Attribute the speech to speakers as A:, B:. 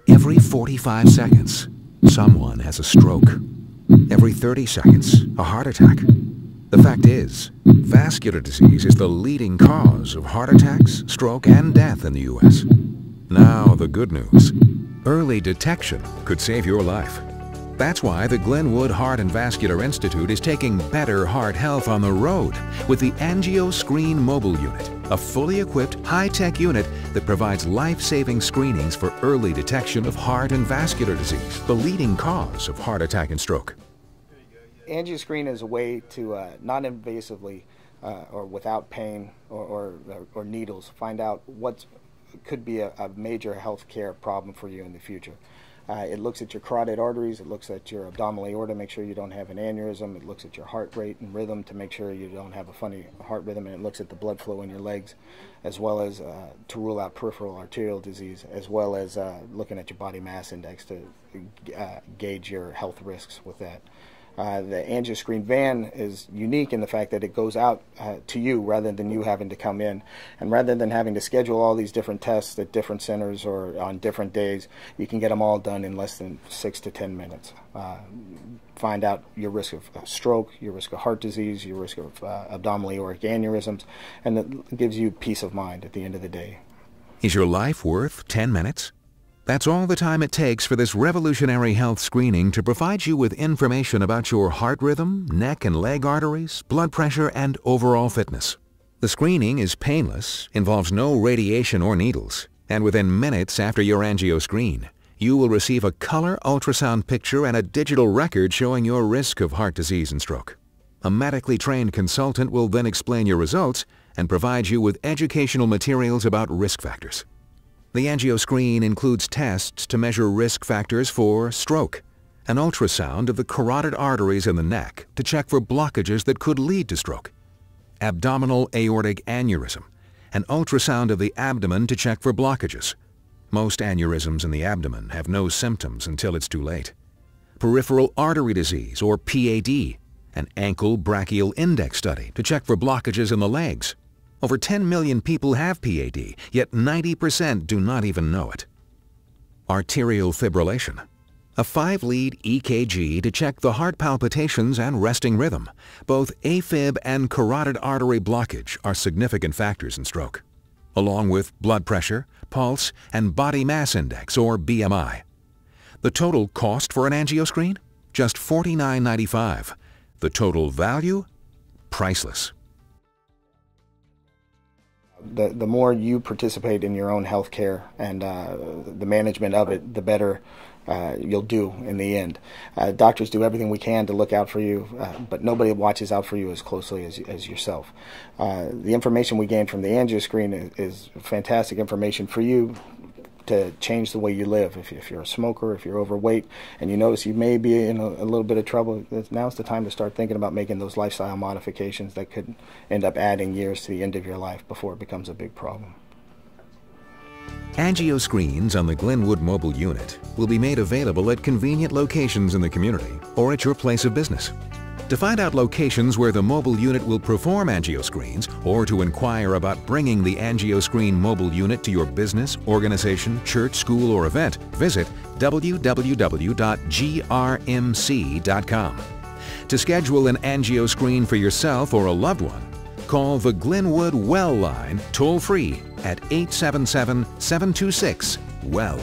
A: Every 45 seconds, someone has a stroke. Every 30 seconds, a heart attack. The fact is, vascular disease is the leading cause of heart attacks, stroke, and death in the U.S. Now, the good news. Early detection could save your life. That's why the Glenwood Heart and Vascular Institute is taking better heart health on the road with the AngioScreen Mobile Unit, a fully equipped, high-tech unit that provides life-saving screenings for early detection of heart and vascular disease, the leading cause of heart attack and stroke.
B: AngioScreen is a way to non-invasively or without pain or needles find out what could be a major health care problem for you in the future. It looks at your carotid arteries, it looks at your abdominal aorta, make sure you don't have an aneurysm, it looks at your heart rate and rhythm to make sure you don't have a funny heart rhythm, and it looks at the blood flow in your legs, as well as to rule out peripheral arterial disease, as well as looking at your body mass index to gauge your health risks with that. The AngioScreen van is unique in the fact that it goes out to you rather than you having to come in. And rather than having to schedule all these different tests at different centers or on different days, you can get them all done in less than 6 to 10 minutes. Find out your risk of stroke, your risk of heart disease, your risk of abdominal aortic aneurysms, and it gives you peace of mind at the end of the day.
A: Is your life worth 10 minutes? That's all the time it takes for this revolutionary health screening to provide you with information about your heart rhythm, neck and leg arteries, blood pressure, and overall fitness. The screening is painless, involves no radiation or needles, and within minutes after your AngioScreen, you will receive a color ultrasound picture and a digital record showing your risk of heart disease and stroke. A medically trained consultant will then explain your results and provide you with educational materials about risk factors. The AngioScreen includes tests to measure risk factors for stroke, an ultrasound of the carotid arteries in the neck to check for blockages that could lead to stroke, abdominal aortic aneurysm, an ultrasound of the abdomen to check for blockages. Most aneurysms in the abdomen have no symptoms until it's too late. Peripheral artery disease, or PAD, an ankle brachial index study to check for blockages in the legs. Over 10 million people have PAD, yet 90% do not even know it. Arterial fibrillation, a 5-lead EKG to check the heart palpitations and resting rhythm. Both AFib and carotid artery blockage are significant factors in stroke, along with blood pressure, pulse, and body mass index, or BMI. The total cost for an AngioScreen? Just $49.95. The total value? Priceless.
B: The more you participate in your own health care and the management of it, the better you'll do in the end. Doctors do everything we can to look out for you, but nobody watches out for you as closely as yourself. The information we gain from the AngioScreen is fantastic information for you to change the way you live. If you're a smoker, if you're overweight, and you notice you may be in a little bit of trouble, now's the time to start thinking about making those lifestyle modifications that could end up adding years to the end of your life before it becomes a big problem.
A: AngioScreens on the Glenwood Mobile Unit will be made available at convenient locations in the community or at your place of business. To find out locations where the mobile unit will perform AngioScreens, or to inquire about bringing the AngioScreen mobile unit to your business, organization, church, school, or event, visit www.grmc.com. To schedule an AngioScreen for yourself or a loved one, call the Glenwood Well line toll-free at 877-726-WELL.